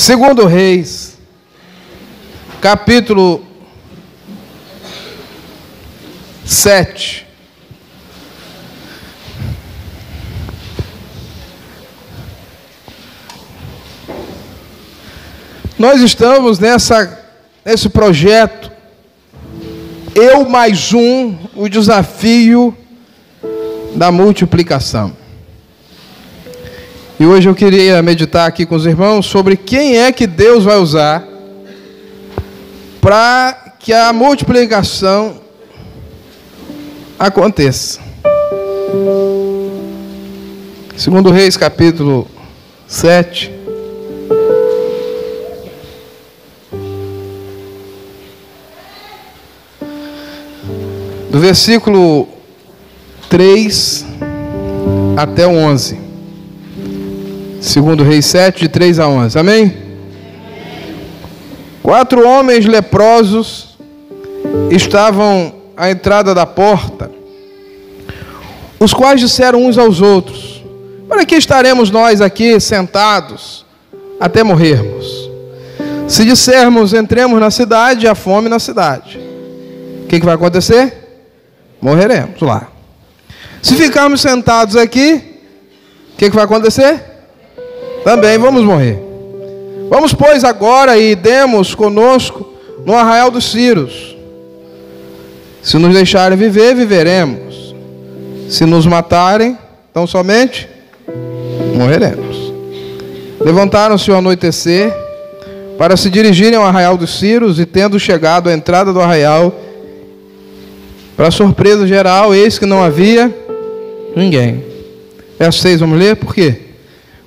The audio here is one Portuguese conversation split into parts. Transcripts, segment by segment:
Segundo Reis, capítulo 7. Nós estamos nesse projeto, Eu Mais Um, o desafio da multiplicação. E hoje eu queria meditar aqui com os irmãos sobre quem é que Deus vai usar para que a multiplicação aconteça. Segundo Reis, capítulo 7. Do versículo 3 até o 11. Segundo Reis 7, de 3 a 11. Amém? 4 homens leprosos estavam à entrada da porta, os quais disseram uns aos outros: para que estaremos nós aqui sentados até morrermos? Se dissermos, entremos na cidade, há fome na cidade, o que vai acontecer? Morreremos lá. Se ficarmos sentados aqui, o que vai acontecer? Também vamos morrer. Vamos, pois, agora e demos conosco no arraial dos Círios. Se nos deixarem viver, viveremos. Se nos matarem, tão somente morreremos. Levantaram-se ao anoitecer para se dirigirem ao arraial dos Círios, e tendo chegado à entrada do arraial, para surpresa geral, eis que não havia ninguém. Verso 6, vamos ler? Por quê?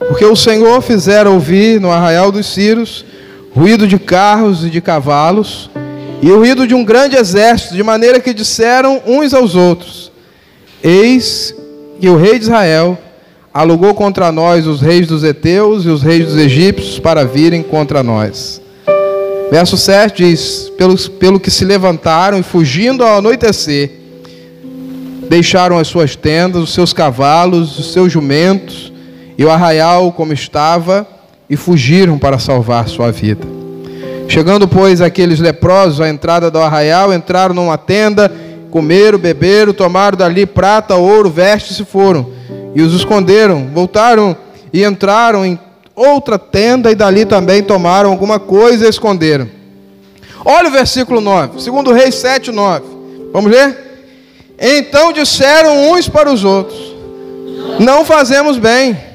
Porque o Senhor fizera ouvir no arraial dos Círios ruído de carros e de cavalos, e o ruído de um grande exército, de maneira que disseram uns aos outros: eis que o rei de Israel alugou contra nós os reis dos heteus e os reis dos egípcios para virem contra nós. Verso 7 diz: pelo que se levantaram e, fugindo ao anoitecer, deixaram as suas tendas, os seus cavalos, os seus jumentos e o arraial como estava, e fugiram para salvar sua vida. Chegando, pois, aqueles leprosos à entrada do arraial, entraram numa tenda, comeram, beberam, tomaram dali prata, ouro, vestes e foram, e os esconderam. Voltaram e entraram em outra tenda, e dali também tomaram alguma coisa e esconderam. Olha o versículo 9, segundo Reis 7, 9. Vamos ler? Então disseram uns para os outros: não fazemos bem.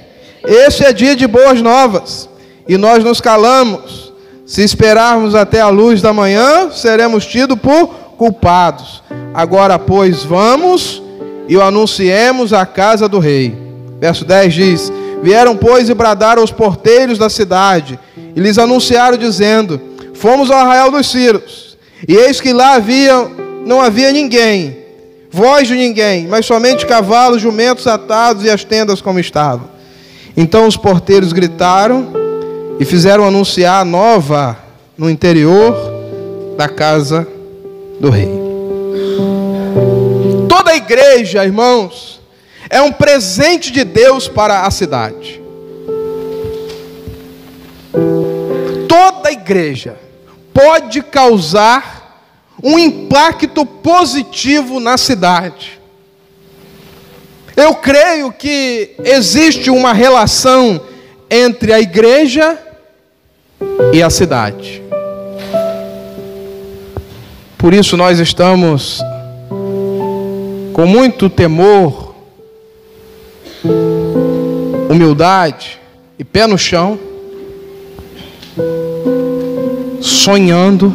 Este é dia de boas novas, e nós nos calamos. Se esperarmos até a luz da manhã, seremos tidos por culpados. Agora, pois, vamos e o anunciemos à casa do rei. Verso 10 diz: vieram, pois, e bradaram aos porteiros da cidade, e lhes anunciaram, dizendo: fomos ao arraial dos Círios, e eis que lá não havia ninguém, voz de ninguém, mas somente cavalos, jumentos atados e as tendas como estavam. Então os porteiros gritaram e fizeram anunciar a nova no interior da casa do rei. Toda a igreja, irmãos, é um presente de Deus para a cidade. Toda a igreja pode causar um impacto positivo na cidade. Eu creio que existe uma relação entre a igreja e a cidade. Por isso nós estamos com muito temor, humildade e pé no chão, sonhando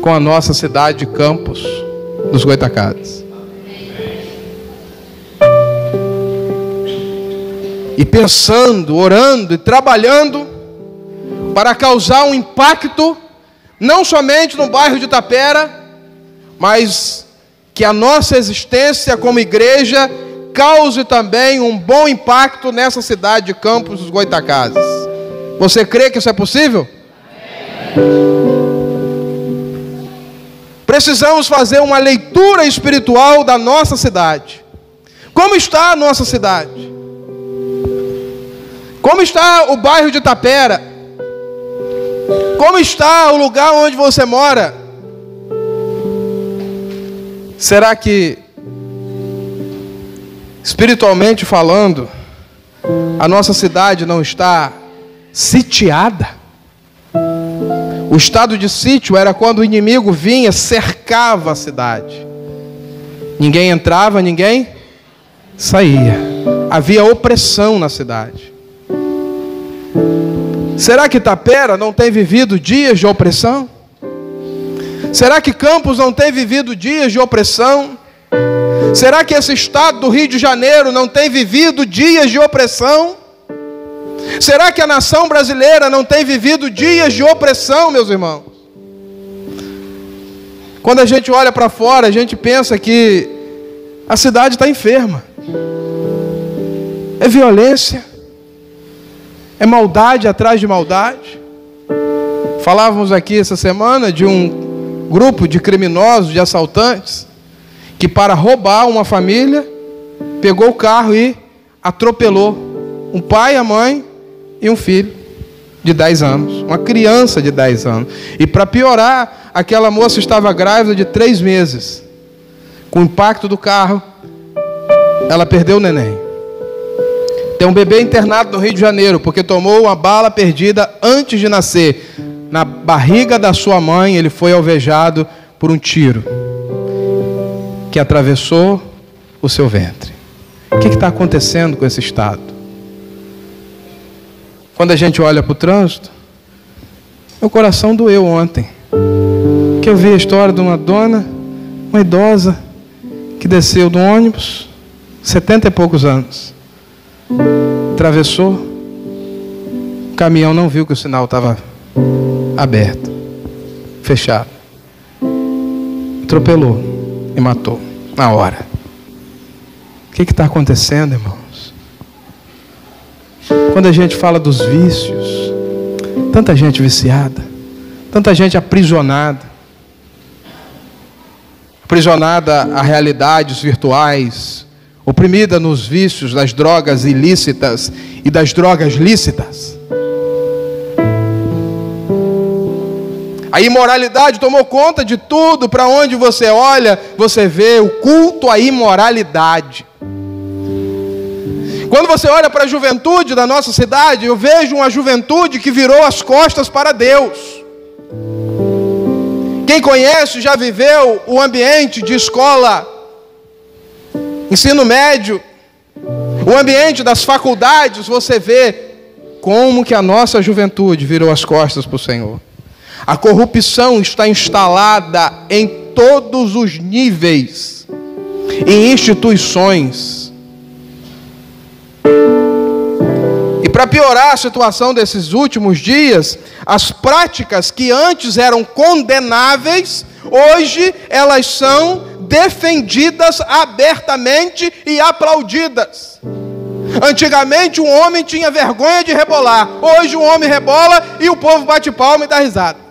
com a nossa cidade de Campos dos Goitacazes. E pensando, orando e trabalhando para causar um impacto, não somente no bairro de Itapera, mas que a nossa existência como igreja cause também um bom impacto nessa cidade de Campos dos Goitacazes. Você crê que isso é possível? Precisamos fazer uma leitura espiritual da nossa cidade. Como está a nossa cidade? Como está o bairro de Itapera? Como está o lugar onde você mora? Será que, espiritualmente falando, a nossa cidade não está sitiada? O estado de sítio era quando o inimigo vinha, cercava a cidade. Ninguém entrava, ninguém saía. Havia opressão na cidade. Será que Itapera não tem vivido dias de opressão? Será que Campos não tem vivido dias de opressão? Será que esse estado do Rio de Janeiro não tem vivido dias de opressão? Será que a nação brasileira não tem vivido dias de opressão, meus irmãos? Quando a gente olha para fora, a gente pensa que a cidade está enferma. É violência, é maldade atrás de maldade. Falávamos aqui essa semana de um grupo de criminosos, de assaltantes, que para roubar uma família, pegou o carro e atropelou um pai, a mãe e um filho de 10 anos, uma criança de 10 anos. E para piorar, aquela moça estava grávida de 3 meses. Com o impacto do carro, ela perdeu o neném. Tem um bebê internado no Rio de Janeiro, porque tomou uma bala perdida antes de nascer. Na barriga da sua mãe, ele foi alvejado por um tiro que atravessou o seu ventre. O que está acontecendo com esse estado? Quando a gente olha para o trânsito, meu coração doeu ontem, que eu vi a história de uma dona, uma idosa, que desceu do ônibus, 70 e poucos anos, atravessou, o caminhão não viu que o sinal estava aberto, fechado, atropelou e matou na hora. O que está acontecendo, irmãos? Quando a gente fala dos vícios, tanta gente viciada, tanta gente aprisionada a realidades virtuais, oprimida nos vícios das drogas ilícitas e das drogas lícitas. A imoralidade tomou conta de tudo. Para onde você olha, você vê o culto à imoralidade. Quando você olha para a juventude da nossa cidade, eu vejo uma juventude que virou as costas para Deus. Quem conhece, já viveu o ambiente de escola, ensino médio, o ambiente das faculdades, você vê como que a nossa juventude virou as costas para o Senhor. A corrupção está instalada em todos os níveis, em instituições. E para piorar a situação desses últimos dias, as práticas que antes eram condenáveis, hoje elas são defendidas abertamente e aplaudidas. Antigamente um homem tinha vergonha de rebolar, hoje um homem rebola e o povo bate palma e dá risada.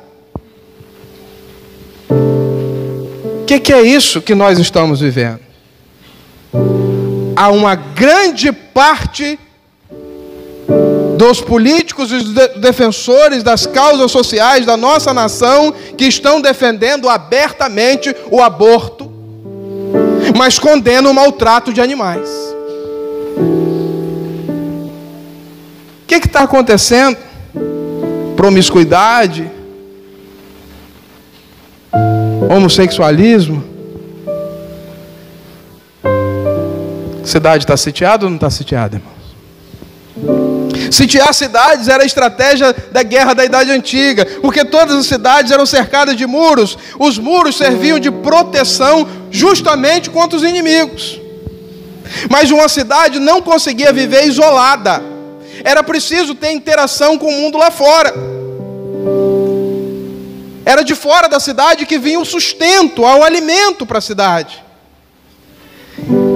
O que é isso que nós estamos vivendo? Há uma grande parte dos políticos e dos defensores das causas sociais da nossa nação que estão defendendo abertamente o aborto, mas condenam o maltrato de animais. O que está acontecendo? Promiscuidade, homossexualismo. A cidade está sitiada ou não está sitiada, irmãos? Sitiar cidades era a estratégia da guerra da Idade Antiga, porque todas as cidades eram cercadas de muros. Os muros serviam de proteção justamente contra os inimigos. Mas uma cidade não conseguia viver isolada. Era preciso ter interação com o mundo lá fora. Era de fora da cidade que vinha o sustento, o alimento para a cidade.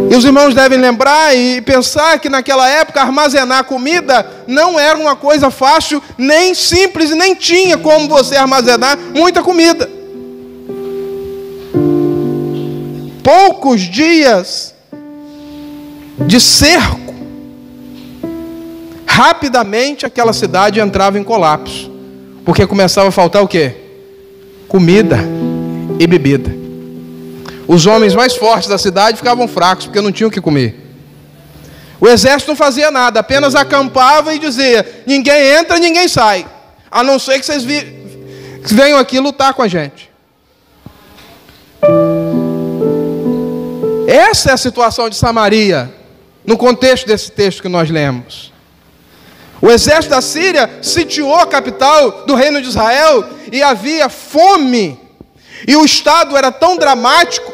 E os irmãos devem lembrar e pensar que naquela época armazenar comida não era uma coisa fácil, nem simples, e nem tinha como você armazenar muita comida. Poucos dias de cerco, rapidamente aquela cidade entrava em colapso. Porque começava a faltar o quê? Comida e bebida. Os homens mais fortes da cidade ficavam fracos, porque não tinham o que comer. O exército não fazia nada, apenas acampava e dizia: ninguém entra, ninguém sai, a não ser que vocês venham aqui lutar com a gente. Essa é a situação de Samaria, no contexto desse texto que nós lemos. O exército da Síria sitiou a capital do reino de Israel e havia fome. E o estado era tão dramático,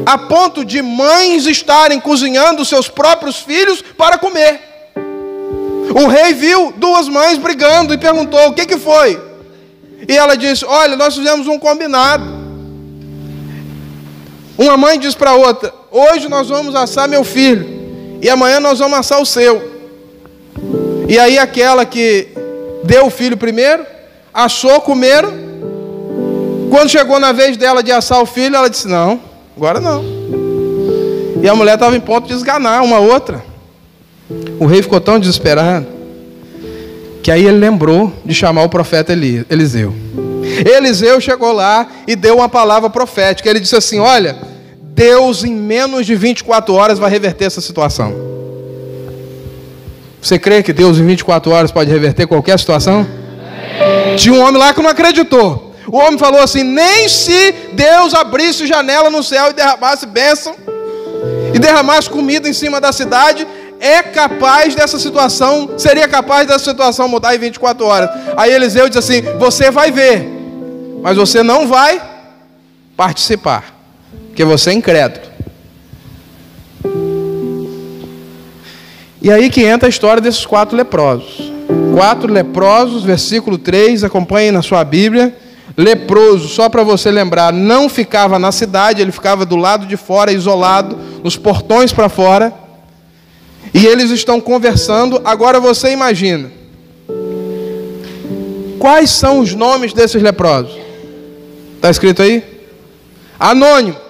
a ponto de mães estarem cozinhando seus próprios filhos para comer. O rei viu duas mães brigando e perguntou: o que foi? E ela disse: olha, nós fizemos um combinado. Uma mãe diz para a outra: hoje nós vamos assar meu filho e amanhã nós vamos assar o seu. E aí aquela que deu o filho primeiro assou, comeram. Quando chegou na vez dela de assar o filho, ela disse: não, agora não. E a mulher estava em ponto de esganar uma outra. O rei ficou tão desesperado que aí ele lembrou de chamar o profeta Eliseu. Eliseu chegou lá e deu uma palavra profética. Ele disse assim: olha, Deus em menos de 24 horas vai reverter essa situação. Você crê que Deus em 24 horas pode reverter qualquer situação? Tinha um homem lá que não acreditou. O homem falou assim: nem se Deus abrisse janela no céu e derramasse bênção, e derramasse comida em cima da cidade, seria capaz dessa situação mudar em 24 horas. Aí Eliseu diz assim: você vai ver, mas você não vai participar, porque você é incrédulo. E aí que entra a história desses 4 leprosos. 4 leprosos, versículo 3, acompanhem na sua Bíblia. Leproso, só para você lembrar, não ficava na cidade, ele ficava do lado de fora, isolado, nos portões para fora. E eles estão conversando. Agora você imagina, quais são os nomes desses leprosos? Está escrito aí? Anônimos.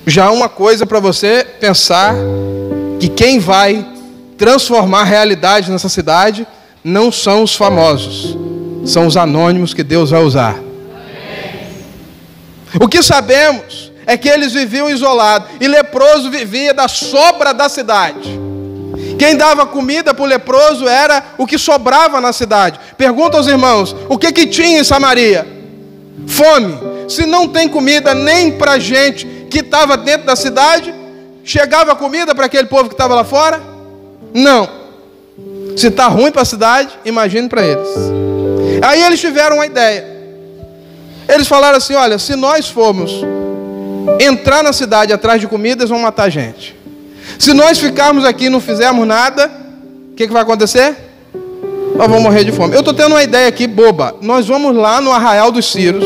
Já uma coisa para você pensar, que quem vai transformar a realidade nessa cidade não são os famosos, são os anônimos que Deus vai usar. O que sabemos é que eles viviam isolados, e leproso vivia da sobra da cidade. Quem dava comida para o leproso era o que sobrava na cidade. Pergunta aos irmãos: o que tinha em Samaria? Fome. Se não tem comida nem para a gente que estava dentro da cidade, chegava comida para aquele povo que estava lá fora? Não. Se está ruim para a cidade, imagine para eles. Aí eles tiveram uma ideia. Eles falaram assim: olha, se nós formos entrar na cidade atrás de comida, eles vão matar a gente. Se nós ficarmos aqui e não fizermos nada, o que vai acontecer? Nós vamos morrer de fome. Eu estou tendo uma ideia aqui boba. Nós vamos lá no Arraial dos Círios,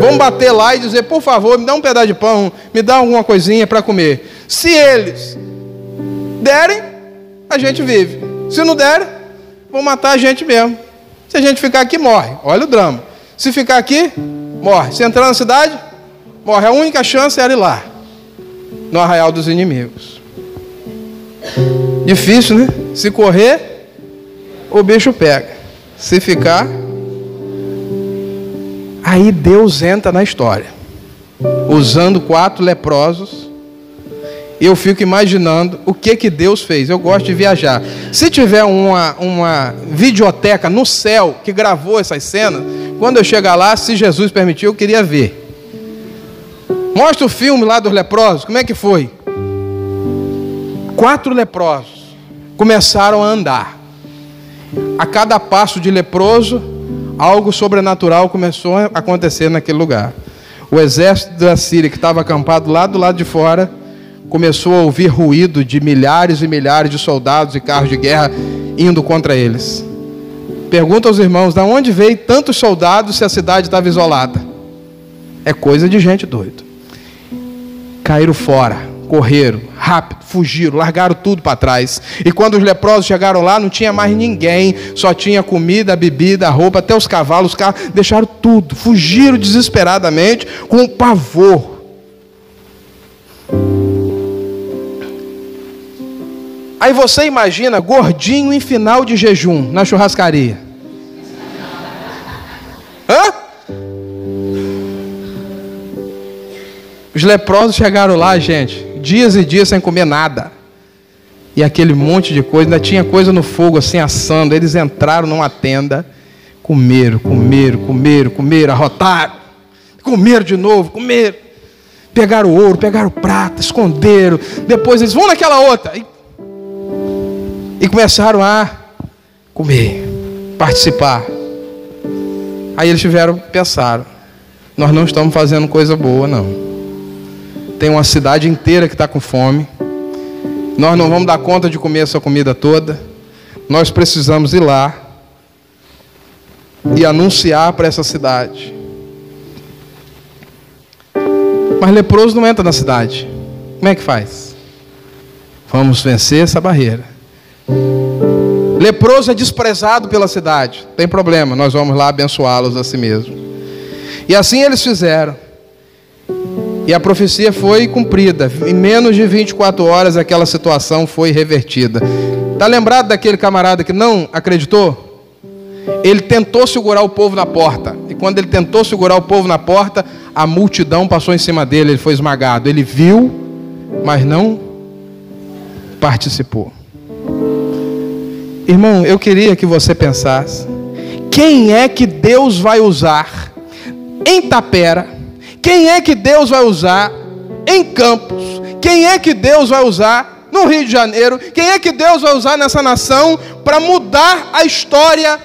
vamos bater lá e dizer: por favor, me dá um pedaço de pão, me dá alguma coisinha para comer. Se eles derem, a gente vive. Se não derem, vão matar a gente mesmo. Se a gente ficar aqui, morre. Olha o drama. Se ficar aqui, morre. Se entrar na cidade, morre. A única chance era ir lá, no Arraial dos Inimigos. Difícil, né? Se correr, o bicho pega. Se ficar, aí Deus entra na história, usando 4 leprosos. E eu fico imaginando o que Deus fez. Eu gosto de viajar. Se tiver uma videoteca no céu que gravou essas cenas, quando eu chegar lá, se Jesus permitir, eu queria ver. Mostra o filme lá dos leprosos. Como é que foi? 4 leprosos começaram a andar. A cada passo de leproso, algo sobrenatural começou a acontecer naquele lugar. O exército da Síria, que estava acampado lá do lado de fora, começou a ouvir ruído de milhares e milhares de soldados e carros de guerra indo contra eles. Pergunta aos irmãos: de onde veio tantos soldados se a cidade estava isolada? É coisa de gente doida. Caíram fora, correram, rápido, fugiram, largaram tudo para trás. E quando os leprosos chegaram lá, não tinha mais ninguém, só tinha comida, bebida, roupa, até os cavalos, os carros, deixaram tudo, fugiram desesperadamente, com pavor. Aí você imagina gordinho em final de jejum na churrascaria. Hã? Os leprosos chegaram lá, gente, dias e dias sem comer nada. E aquele monte de coisa, ainda tinha coisa no fogo assim assando. Eles entraram numa tenda, comeram, arrotaram, comeram de novo, comeram. Pegaram o ouro, pegaram prata, esconderam. Depois eles vão naquela outra. E começaram a comer, participar. Aí eles pensaram, nós não estamos fazendo coisa boa, não. Tem uma cidade inteira que está com fome. Nós não vamos dar conta de comer essa comida toda. Nós precisamos ir lá e anunciar para essa cidade. Mas leproso não entra na cidade. Como é que faz? Vamos vencer essa barreira. Leproso é desprezado pela cidade. Tem problema, nós vamos lá abençoá-los a si mesmo. E assim eles fizeram. E a profecia foi cumprida. Em menos de 24 horas aquela situação foi revertida. Está lembrado daquele camarada que não acreditou? Ele tentou segurar o povo na porta. E quando ele tentou segurar o povo na porta, a multidão passou em cima dele, ele foi esmagado. Ele viu, mas não participou. Irmão, eu queria que você pensasse: quem é que Deus vai usar em Tapera? Quem é que Deus vai usar em Campos? Quem é que Deus vai usar no Rio de Janeiro? Quem é que Deus vai usar nessa nação para mudar a história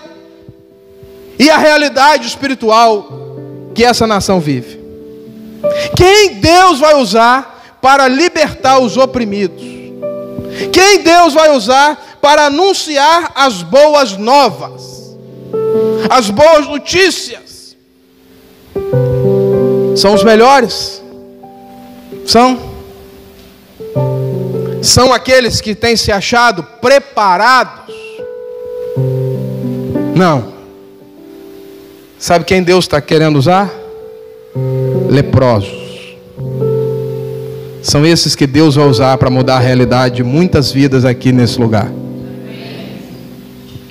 e a realidade espiritual que essa nação vive? Quem Deus vai usar para libertar os oprimidos? Quem Deus vai usar para anunciar as boas novas, as boas notícias? São os melhores? São aqueles que têm se achado preparados? Não. Sabe quem Deus está querendo usar? Leprosos. São esses que Deus vai usar para mudar a realidade de muitas vidas aqui nesse lugar.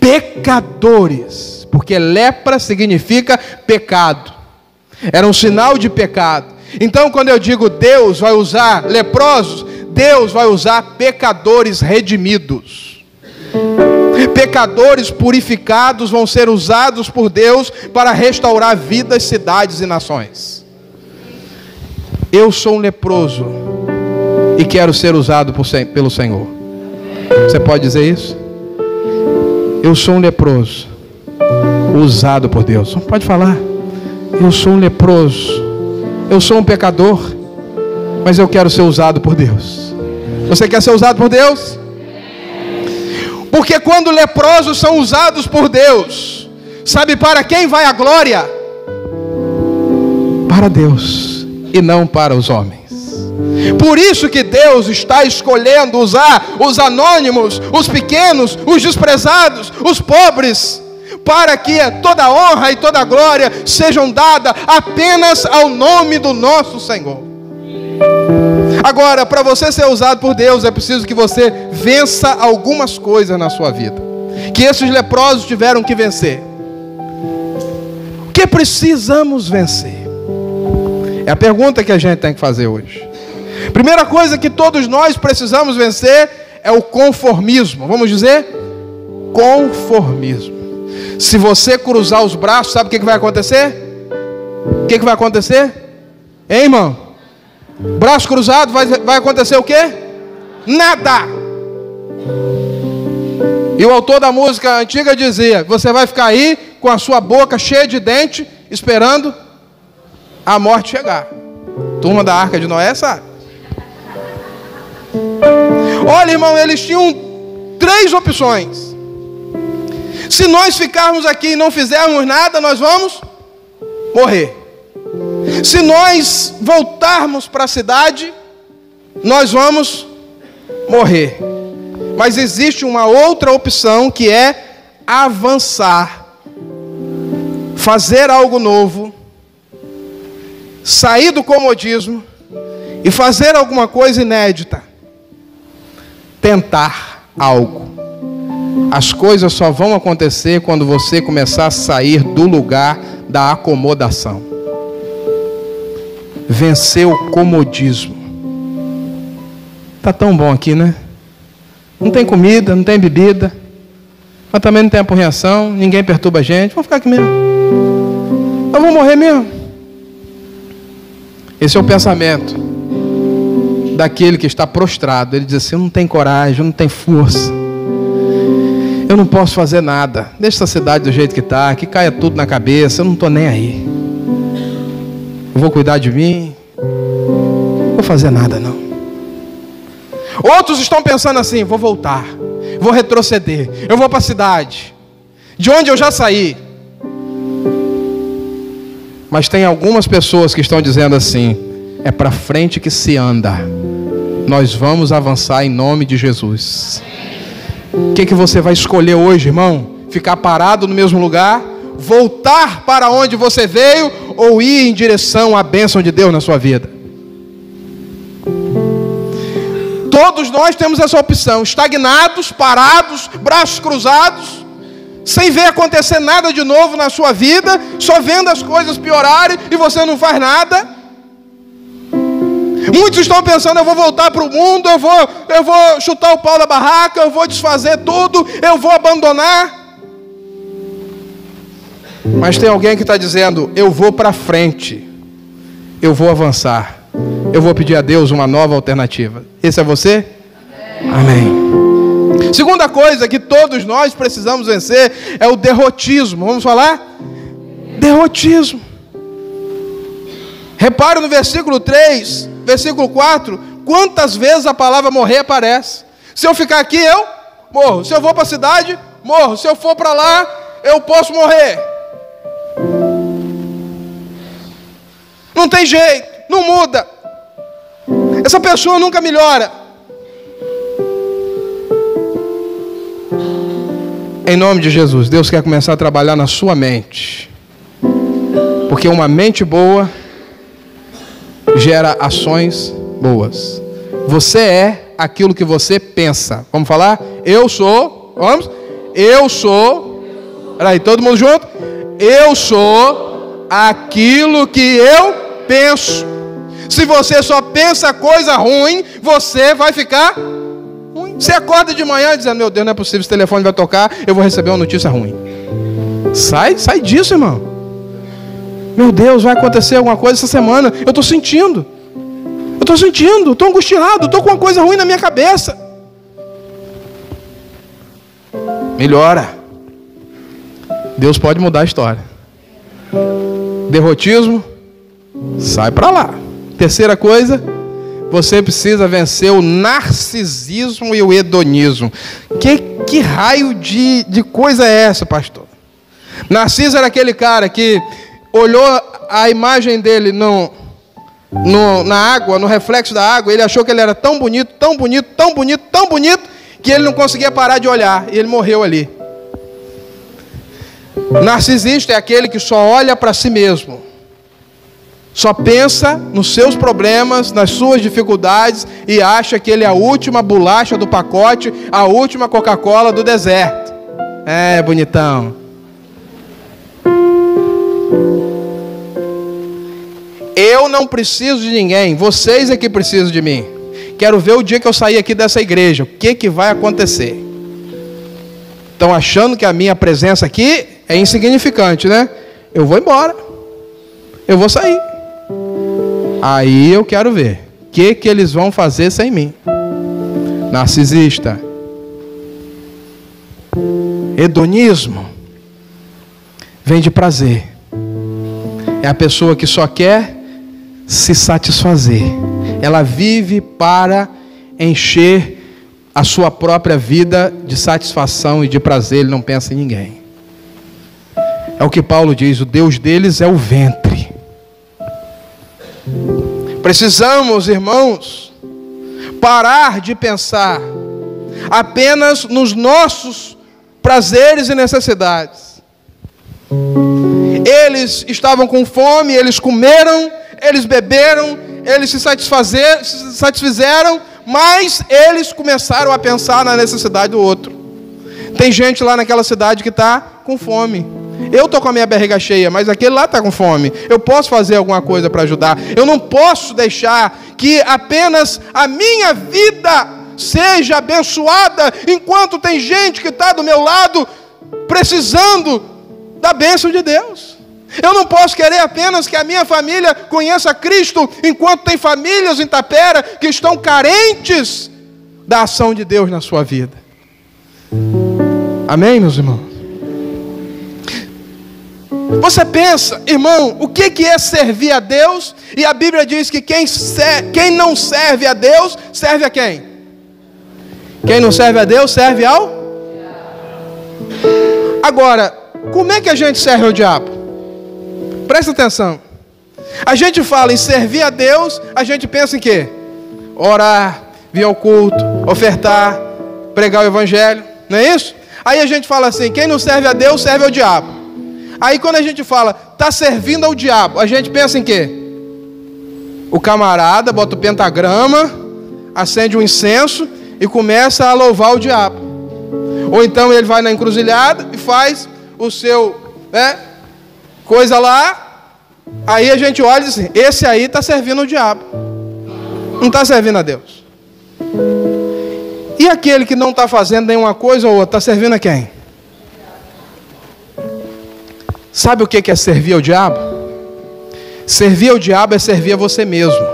Pecadores, porque lepra significa pecado. Era um sinal de pecado. Então, quando eu digo Deus vai usar leprosos, Deus vai usar pecadores redimidos. Pecadores purificados vão ser usados por Deus para restaurar vidas, cidades e nações. Eu sou um leproso e quero ser usado pelo Senhor. Você pode dizer isso? Eu sou um leproso usado por Deus. Não pode falar. Eu sou um leproso, eu sou um pecador, mas eu quero ser usado por Deus. Você quer ser usado por Deus? Porque quando leprosos são usados por Deus, sabe para quem vai a glória? Para Deus e não para os homens. Por isso que Deus está escolhendo usar os anônimos, os pequenos, os desprezados, os pobres, para que toda a honra e toda a glória sejam dadas apenas ao nome do nosso Senhor. Agora, para você ser usado por Deus, é preciso que você vença algumas coisas na sua vida, que esses leprosos tiveram que vencer. O que precisamos vencer? É a pergunta que a gente tem que fazer hoje. Primeira coisa que todos nós precisamos vencer é o conformismo. Vamos dizer? Conformismo. Se você cruzar os braços, sabe o que vai acontecer? O que vai acontecer? Hein, irmão? Braço cruzado, vai acontecer o quê? Nada. E o autor da música antiga dizia: você vai ficar aí com a sua boca cheia de dente, esperando a morte chegar. Turma da Arca de Noé sabe. Olha, irmão, eles tinham 3 opções. Se nós ficarmos aqui e não fizermos nada, nós vamos morrer. Se nós voltarmos para a cidade, nós vamos morrer. Mas existe uma outra opção, que é avançar, fazer algo novo, sair do comodismo e fazer alguma coisa inédita. Tentar. algo. As coisas só vão acontecer quando você começar a sair do lugar da acomodação. Vencer o comodismo. Tá tão bom aqui, né? Não tem comida, não tem bebida, mas também não tem apurreação, ninguém perturba a gente. Vamos ficar aqui mesmo. Eu vou morrer mesmo. Esse é o pensamento daquele que está prostrado. Ele diz assim: eu não tenho coragem, eu não tenho força, eu não posso fazer nada. Deixa essa cidade do jeito que está, que caia tudo na cabeça, eu não estou nem aí. Eu vou cuidar de mim, não vou fazer nada não. Outros estão pensando assim: vou voltar, vou retroceder, eu vou para a cidade de onde eu já saí. Mas tem algumas pessoas que estão dizendo assim: é para frente que se anda, nós vamos avançar em nome de Jesus. O que você vai escolher hoje, irmão? Ficar parado no mesmo lugar, voltar para onde você veio, ou ir em direção à bênção de Deus na sua vida? Todos nós temos essa opção: estagnados, parados, braços cruzados, sem ver acontecer nada de novo na sua vida, só vendo as coisas piorarem e você não faz nada. Muitos estão pensando: eu vou voltar para o mundo, eu vou chutar o pau da barraca, eu vou desfazer tudo, eu vou abandonar. Mas tem alguém que está dizendo: eu vou para frente, eu vou avançar, eu vou pedir a Deus uma nova alternativa. Esse é você? Amém. Segunda coisa que todos nós precisamos vencer é o derrotismo. Vamos falar? Derrotismo. Repare no versículo 3, versículo 4, quantas vezes a palavra morrer aparece. Se eu ficar aqui, eu morro. Se eu vou para a cidade, morro. Se eu for para lá, eu posso morrer. Não tem jeito, não muda. Essa pessoa nunca melhora. Em nome de Jesus, Deus quer começar a trabalhar na sua mente. Porque uma mente boa gera ações boas. Você é aquilo que você pensa. Vamos falar? Eu sou. Vamos? Eu sou. Peraí, todo mundo junto? Eu sou aquilo que eu penso. Se você só pensa coisa ruim, você vai ficar ruim. Você acorda de manhã dizendo: meu Deus, não é possível, esse telefone vai tocar, eu vou receber uma notícia ruim. Sai disso, irmão. Meu Deus, vai acontecer alguma coisa essa semana. Eu estou sentindo, estou angustiado, estou com uma coisa ruim na minha cabeça. Melhora. Deus pode mudar a história. Derrotismo, sai para lá. Terceira coisa, você precisa vencer o narcisismo e o hedonismo. Que raio de coisa é essa, pastor? Narciso era aquele cara que olhou a imagem dele na água, no reflexo da água. Ele achou que ele era tão bonito, tão bonito, tão bonito, tão bonito, que ele não conseguia parar de olhar, e ele morreu ali. Narcisista é aquele que só olha para si mesmo, só pensa nos seus problemas, nas suas dificuldades, e acha que ele é a última bolacha do pacote, a última Coca-Cola do deserto. É, bonitão. Eu não preciso de ninguém, vocês é que precisam de mim. Quero ver o dia que eu sair aqui dessa igreja, o que vai acontecer. Estão achando que a minha presença aqui é insignificante, né? Eu vou embora, eu vou sair. Aí eu quero ver o que eles vão fazer sem mim. Narcisista. Hedonismo vem de prazer. É a pessoa que só quer se satisfazer. Ela vive para encher a sua própria vida de satisfação e de prazer. Ele não pensa em ninguém. É o que Paulo diz: o Deus deles é o ventre. Precisamos, irmãos, parar de pensar apenas nos nossos prazeres e necessidades. Eles estavam com fome, eles comeram, eles beberam, eles se satisfizeram, mais eles começaram a pensar na necessidade do outro. Tem gente lá naquela cidade que está com fome. Eu estou com a minha barriga cheia, mas aquele lá está com fome. Eu posso fazer alguma coisa para ajudar. Eu não posso deixar que apenas a minha vida seja abençoada, enquanto tem gente que está do meu lado precisando da bênção de Deus. Eu não posso querer apenas que a minha família conheça Cristo, enquanto tem famílias em Tapera que estão carentes da ação de Deus na sua vida. Amém, meus irmãos? Você pensa, irmão, o que é servir a Deus? E a Bíblia diz que quem não serve a Deus, serve a quem? Quem não serve a Deus, serve ao? Agora, como é que a gente serve ao diabo? Presta atenção. A gente fala em servir a Deus, a gente pensa em quê? Orar, vir ao culto, ofertar, pregar o evangelho, não é isso? Aí a gente fala assim, quem não serve a Deus, serve ao diabo. Aí quando a gente fala, está servindo ao diabo, a gente pensa em quê? O camarada bota o pentagrama, acende um incenso e começa a louvar o diabo. Ou então ele vai na encruzilhada e faz o seu, coisa lá. Aí a gente olha e diz assim, esse aí está servindo o diabo, não está servindo a Deus. E aquele que não está fazendo nenhuma coisa ou outra, está servindo a quem? Sabe o que é servir ao diabo? Servir ao diabo é servir a você mesmo.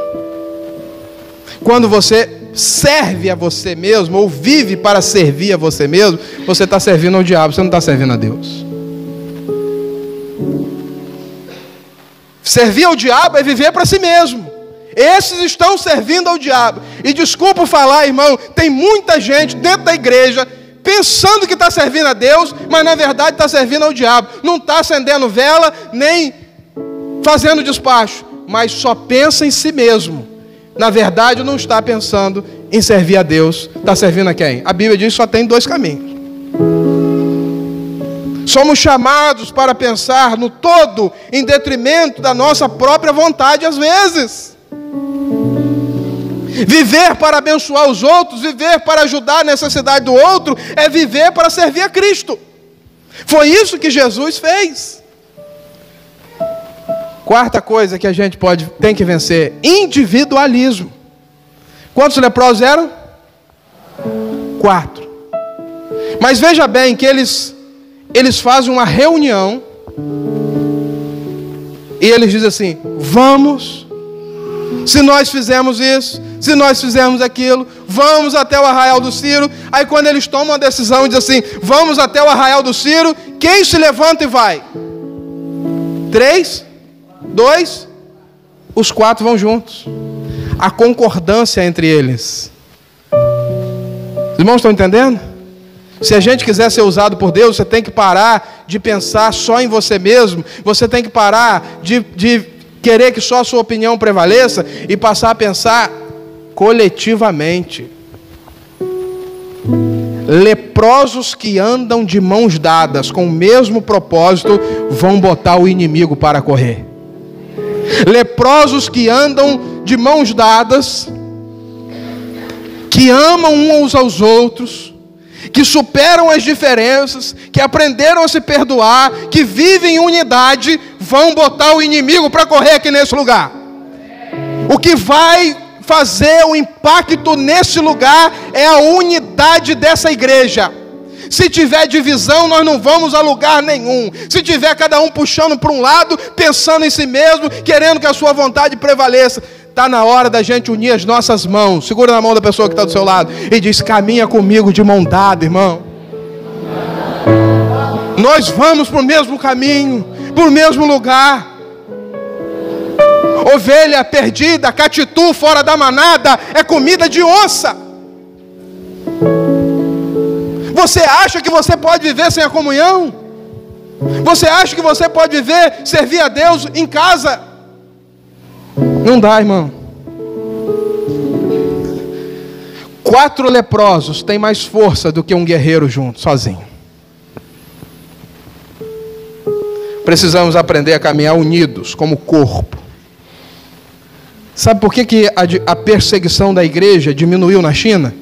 Quando você serve a você mesmo, ou vive para servir a você mesmo, você está servindo ao diabo, você não está servindo a Deus. Servir ao diabo é viver para si mesmo. Esses estão servindo ao diabo. E desculpa falar, irmão, tem muita gente dentro da igreja pensando que está servindo a Deus, mas na verdade está servindo ao diabo. Não está acendendo vela, nem fazendo despacho, mas só pensa em si mesmo. Na verdade não está pensando em servir a Deus. Está servindo a quem? A Bíblia diz que só tem 2 caminhos. Somos chamados para pensar no todo, em detrimento da nossa própria vontade às vezes. Viver para abençoar os outros, viver para ajudar a necessidade do outro, é viver para servir a Cristo. Foi isso que Jesus fez. Quarta coisa que a gente tem que vencer: individualismo. Quantos leprosos eram? 4. Mas veja bem que eles fazem uma reunião e eles dizem assim: vamos, se nós fizermos isso, se nós fizermos aquilo, vamos até o arraial do Ciro. Aí quando eles tomam a decisão e dizem assim, vamos até o arraial do Ciro, quem se levanta e vai? 3, 2, os 4 vão juntos. A concordância entre eles. Os irmãos estão entendendo? Se a gente quiser ser usado por Deus, você tem que parar de pensar só em você mesmo. Você tem que parar de querer que só a sua opinião prevaleça e passar a pensar coletivamente. Leprosos que andam de mãos dadas com o mesmo propósito vão botar o inimigo para correr. Leprosos que andam de mãos dadas, que amam uns aos outros, que superam as diferenças, que aprenderam a se perdoar, que vivem em unidade, vão botar o inimigo para correr aqui nesse lugar. O que vai fazer o impacto nesse lugar é a unidade dessa igreja. Se tiver divisão, nós não vamos a lugar nenhum. Se tiver cada um puxando para um lado, pensando em si mesmo, querendo que a sua vontade prevaleça, está na hora da gente unir as nossas mãos. Segura na mão da pessoa que está do seu lado e diz: caminha comigo de mão dada, irmão. Nós vamos para o mesmo caminho, para o mesmo lugar. Ovelha perdida, catitu fora da manada, é comida de onça. Você acha que você pode viver sem a comunhão? Você acha que você pode viver, servir a Deus em casa? Não dá, irmão. 4 leprosos têm mais força do que um guerreiro junto, sozinho. Precisamos aprender a caminhar unidos como corpo. Sabe por que a perseguição da igreja diminuiu na China?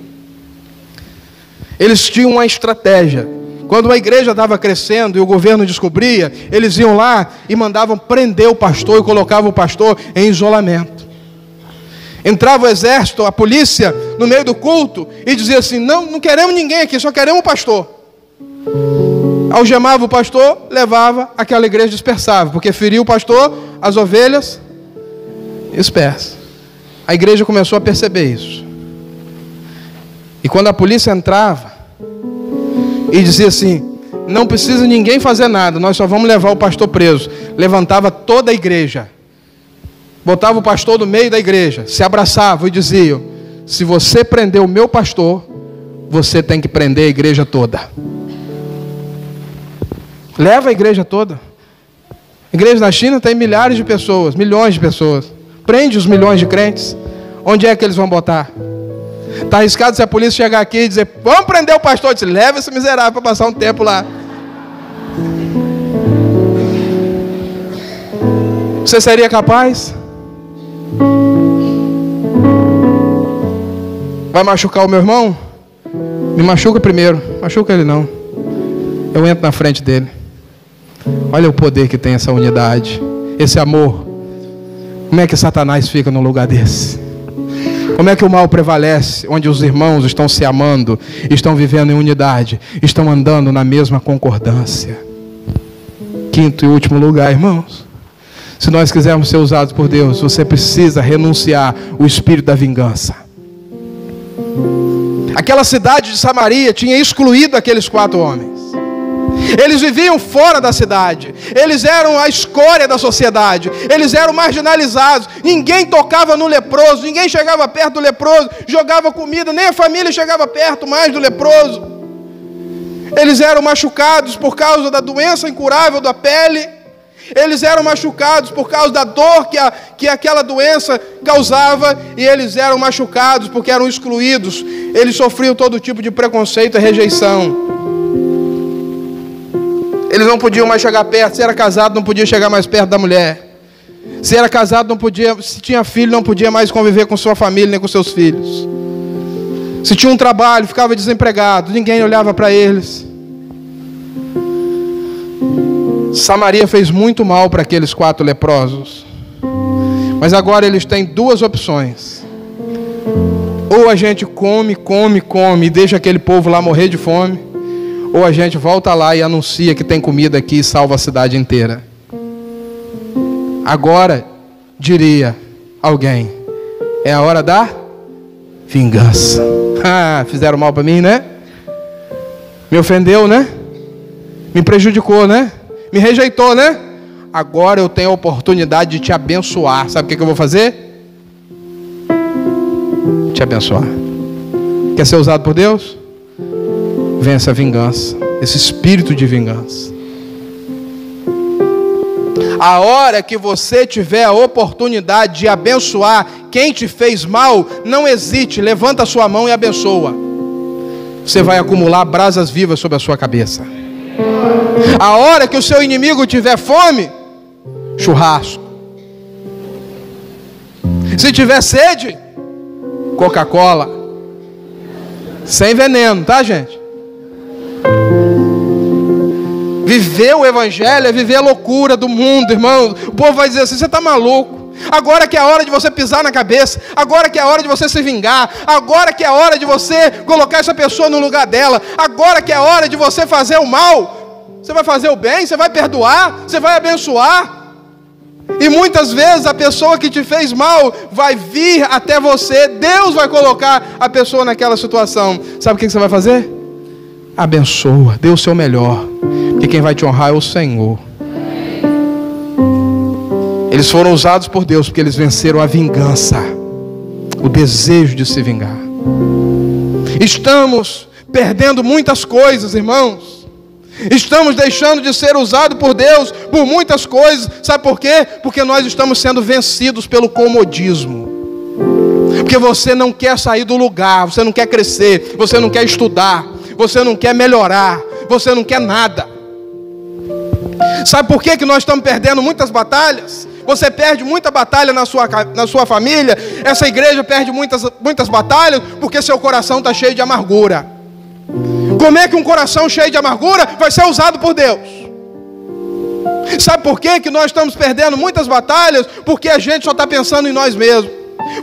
Eles tinham uma estratégia. Quando a igreja estava crescendo e o governo descobria, eles iam lá e mandavam prender o pastor e colocavam o pastor em isolamento. Entrava o exército, a polícia, no meio do culto e dizia assim: não queremos ninguém aqui, só queremos o pastor. Algemava o pastor, levava, aquela igreja dispersava, porque feriu o pastor, as ovelhas dispersam. A igreja começou a perceber isso. E quando a polícia entrava e dizia assim: não precisa ninguém fazer nada, nós só vamos levar o pastor preso, levantava toda a igreja, botava o pastor no meio da igreja, se abraçavam e diziam: se você prender o meu pastor, você tem que prender a igreja toda. Leva a igreja toda. A igreja na China tem milhares de pessoas, milhões de pessoas. Prende os milhões de crentes. Onde é que eles vão botar? Está arriscado se a polícia chegar aqui e dizer: vamos prender o pastor. Diz: leva esse miserável para passar um tempo lá. Você seria capaz? Vai machucar o meu irmão? Me machuca primeiro. Machuca ele não. Eu entro na frente dele. Olha o poder que tem essa unidade, esse amor. Como é que Satanás fica num lugar desse? Como é que o mal prevalece onde os irmãos estão se amando, estão vivendo em unidade, estão andando na mesma concordância? Quinto e último lugar, irmãos, se nós quisermos ser usados por Deus, você precisa renunciar o espírito da vingança. Aquela cidade de Samaria tinha excluído aqueles 4 homens. Eles viviam fora da cidade, eles eram a escória da sociedade, eles eram marginalizados, ninguém tocava no leproso, ninguém chegava perto do leproso, jogava comida, nem a família chegava perto mais do leproso. Eles eram machucados por causa da doença incurável da pele, eles eram machucados por causa da dor que aquela doença causava, e eles eram machucados porque eram excluídos, eles sofriam todo tipo de preconceito e rejeição. Eles não podiam mais chegar perto. Se era casado, não podia chegar mais perto da mulher. Se era casado, não podia. Se tinha filho, não podia mais conviver com sua família nem com seus filhos. Se tinha um trabalho, ficava desempregado. Ninguém olhava para eles. Samaria fez muito mal para aqueles 4 leprosos. Mas agora eles têm 2 opções. Ou a gente come e deixa aquele povo lá morrer de fome, ou a gente volta lá e anuncia que tem comida aqui e salva a cidade inteira. Agora, diria alguém, é a hora da vingança. Fizeram mal para mim, né? Me ofendeu, né? Me prejudicou, né? Me rejeitou, né? Agora eu tenho a oportunidade de te abençoar. Sabe o que eu vou fazer? Te abençoar. Quer ser usado por Deus? Vem essa vingança, esse espírito de vingança. A hora que você tiver a oportunidade de abençoar quem te fez mal, não hesite, levanta a sua mão e abençoa. Você vai acumular brasas vivas sobre a sua cabeça. A hora que o seu inimigo tiver fome, churrasco. Se tiver sede, Coca-Cola. Sem veneno, tá, gente? Viver o evangelho é viver a loucura do mundo, irmão. O povo vai dizer assim: você está maluco. Agora que é a hora de você pisar na cabeça, agora que é a hora de você se vingar, agora que é a hora de você colocar essa pessoa no lugar dela, agora que é a hora de você fazer o mal. Você vai fazer o bem, você vai perdoar, você vai abençoar. E muitas vezes a pessoa que te fez mal vai vir até você, Deus vai colocar a pessoa naquela situação. Sabe o que você vai fazer? Abençoa, dê o seu melhor, porque quem vai te honrar é o Senhor. Eles foram usados por Deus porque eles venceram a vingança, o desejo de se vingar. Estamos perdendo muitas coisas, irmãos. Estamos deixando de ser usados por Deus por muitas coisas. Sabe por quê? Porque nós estamos sendo vencidos pelo comodismo. Porque você não quer sair do lugar, você não quer crescer, você não quer estudar, você não quer melhorar, você não quer nada. Sabe por que nós estamos perdendo muitas batalhas? você perde muita batalha na sua família, essa igreja perde muitas batalhas, porque seu coração está cheio de amargura. Como é que um coração cheio de amargura vai ser usado por Deus? Sabe por quê que nós estamos perdendo muitas batalhas? Porque a gente só está pensando em nós mesmos.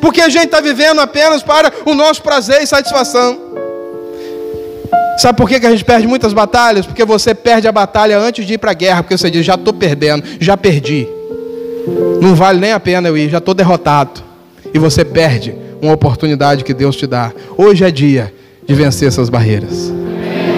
Porque a gente está vivendo apenas para o nosso prazer e satisfação. Sabe por que a gente perde muitas batalhas? Porque você perde a batalha antes de ir para a guerra. Porque você diz, já estou perdendo, já perdi. Não vale nem a pena eu ir, já estou derrotado. E você perde uma oportunidade que Deus te dá. Hoje é dia de vencer essas barreiras.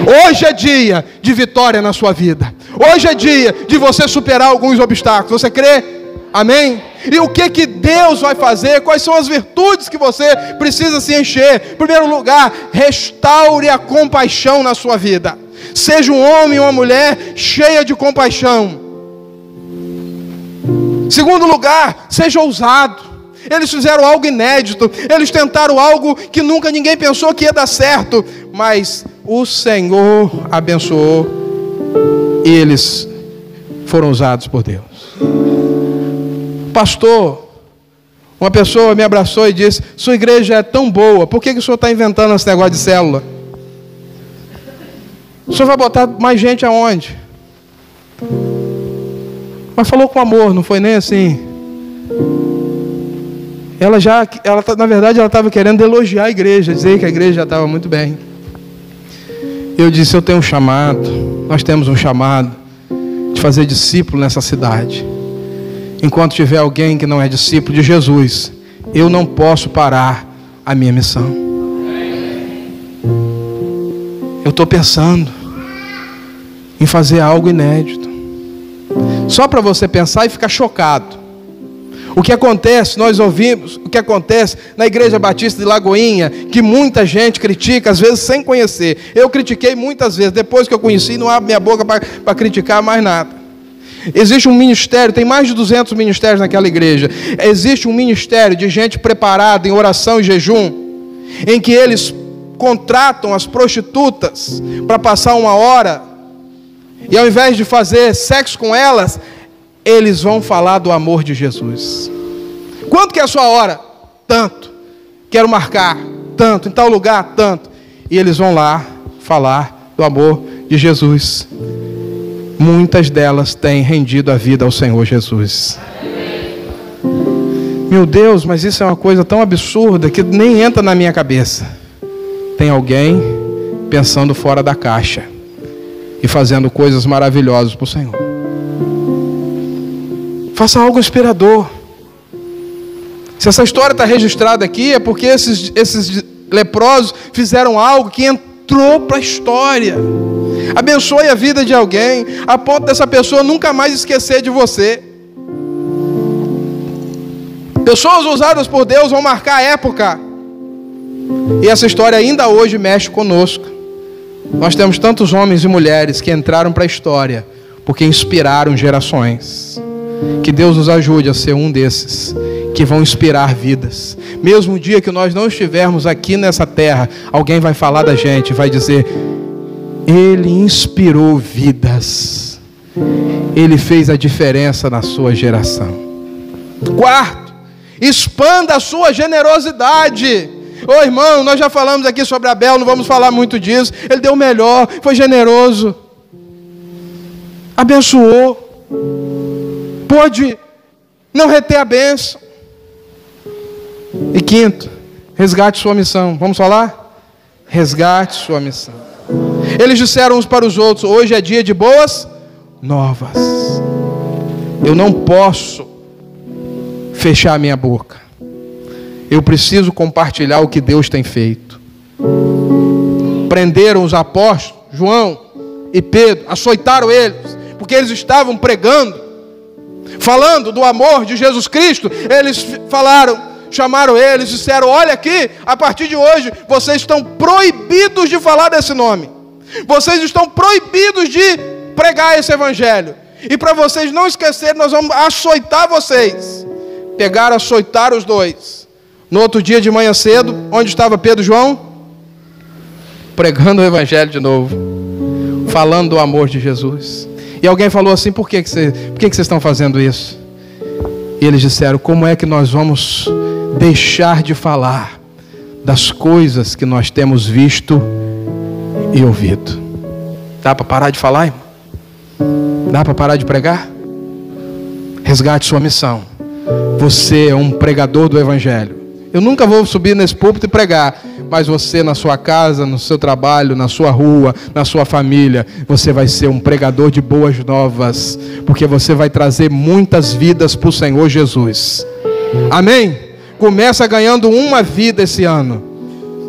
Hoje é dia de vitória na sua vida. Hoje é dia de você superar alguns obstáculos. Você crê? Amém? E o que Deus vai fazer? Quais são as virtudes que você precisa se encher? Em primeiro lugar, restaure a compaixão na sua vida. Seja um homem ou uma mulher cheia de compaixão. Segundo lugar, seja ousado. Eles fizeram algo inédito. Eles tentaram algo que nunca ninguém pensou que ia dar certo. Mas o Senhor abençoou e eles foram usados por Deus. Pastor, uma pessoa me abraçou e disse, sua igreja é tão boa, por que o senhor está inventando esse negócio de célula? O senhor vai botar mais gente aonde? Mas falou com amor, não foi nem assim. Na verdade, ela estava querendo elogiar a igreja, dizer que a igreja já estava muito bem. Eu disse, eu tenho um chamado, nós temos um chamado de fazer discípulo nessa cidade. Enquanto tiver alguém que não é discípulo de Jesus, eu não posso parar a minha missão. Eu estou pensando em fazer algo inédito. Só para você pensar e ficar chocado. O que acontece, nós ouvimos, o que acontece na Igreja Batista de Lagoinha, que muita gente critica, às vezes sem conhecer. Eu critiquei muitas vezes, depois que eu conheci, não abro minha boca para criticar mais nada. Existe um ministério, tem mais de 200 ministérios naquela igreja. Existe um ministério de gente preparada em oração e jejum, em que eles contratam as prostitutas para passar 1 hora, e ao invés de fazer sexo com elas, eles vão falar do amor de Jesus. Quanto que é a sua hora? Tanto. Quero marcar. Tanto. Em tal lugar? Tanto. E eles vão lá falar do amor de Jesus. Muitas delas têm rendido a vida ao Senhor Jesus. Meu Deus, mas isso é uma coisa tão absurda que nem entra na minha cabeça. Tem alguém pensando fora da caixa e fazendo coisas maravilhosas para o Senhor. Faça algo inspirador. Se essa história está registrada aqui, é porque esses leprosos fizeram algo que entrou para a história. Abençoe a vida de alguém, a ponto dessa pessoa nunca mais esquecer de você. Pessoas usadas por Deus vão marcar a época. E essa história ainda hoje mexe conosco. Nós temos tantos homens e mulheres que entraram para a história porque inspiraram gerações. Que Deus nos ajude a ser um desses que vão inspirar vidas. Mesmo o dia que nós não estivermos aqui nessa terra, alguém vai falar da gente, vai dizer: ele inspirou vidas, ele fez a diferença na sua geração. Quarto, expanda a sua generosidade. Ô irmão, nós já falamos aqui sobre Abel, não vamos falar muito disso. Ele deu o melhor, foi generoso, abençoou, pôde não reter a bênção. E quinto, resgate sua missão. Vamos falar? Resgate sua missão. Eles disseram uns para os outros: hoje é dia de boas novas. Eu não posso fechar a minha boca. Eu preciso compartilhar o que Deus tem feito. Prenderam os apóstolos, João e Pedro, açoitaram eles, porque eles estavam pregando, falando do amor de Jesus Cristo. Eles chamaram eles, disseram: olha aqui, a partir de hoje, vocês estão proibidos de falar desse nome. Vocês estão proibidos de pregar esse evangelho. E para vocês não esquecerem, nós vamos açoitar vocês. Pegaram, açoitaram os dois. No outro dia de manhã cedo, onde estava Pedro e João? Pregando o evangelho de novo, falando do amor de Jesus. E alguém falou assim: por que vocês estão fazendo isso? E eles disseram: como é que nós vamos deixar de falar das coisas que nós temos visto e ouvido? Dá para parar de falar, irmão? Dá para parar de pregar? Resgate sua missão. Você é um pregador do Evangelho. Eu nunca vou subir nesse púlpito e pregar, mas você na sua casa, no seu trabalho, na sua rua, na sua família, você vai ser um pregador de boas novas, porque você vai trazer muitas vidas para o Senhor Jesus. Amém? Começa ganhando uma vida esse ano.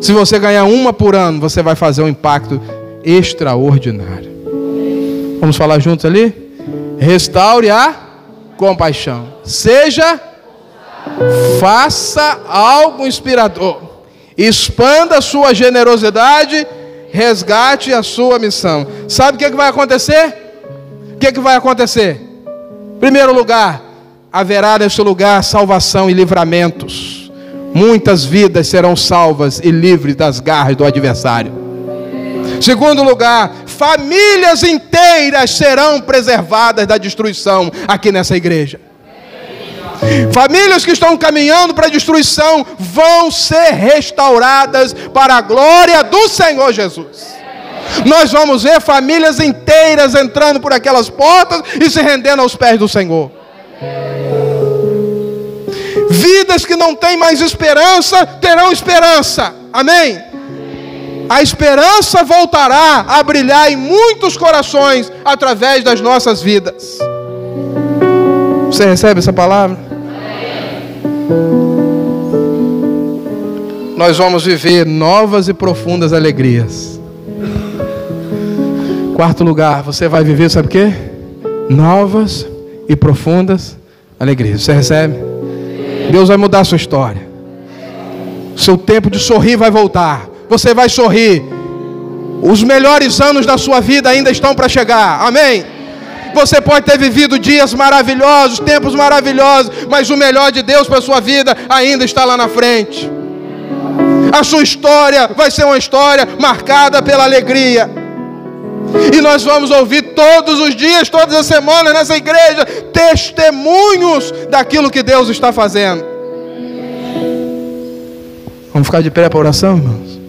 Se você ganhar uma por ano, você vai fazer um impacto extraordinário. Vamos falar juntos ali? Restaure a compaixão. Faça algo inspirador. Expanda a sua generosidade. Resgate a sua missão. Sabe o que vai acontecer? O que vai acontecer? Em primeiro lugar, haverá nesse lugar salvação e livramentos. Muitas vidas serão salvas e livres das garras do adversário. Segundo lugar, famílias inteiras serão preservadas da destruição aqui nessa igreja. Famílias que estão caminhando para a destruição vão ser restauradas para a glória do Senhor Jesus. Nós vamos ver famílias inteiras entrando por aquelas portas e se rendendo aos pés do Senhor. Vidas que não têm mais esperança, terão esperança. Amém? A esperança voltará a brilhar em muitos corações através das nossas vidas. Você recebe essa palavra? Nós vamos viver novas e profundas alegrias. Quarto lugar, você vai viver, sabe o quê? Novas e profundas alegrias. Você recebe? Deus vai mudar a sua história. Seu tempo de sorrir vai voltar. Você vai sorrir. Os melhores anos da sua vida ainda estão para chegar. Amém? Você pode ter vivido dias maravilhosos, tempos maravilhosos, mas o melhor de Deus para a sua vida ainda está lá na frente. A sua história vai ser uma história marcada pela alegria. E nós vamos ouvir todos os dias, todas as semanas nessa igreja, testemunhos daquilo que Deus está fazendo. Vamos ficar de pé para oração, irmãos?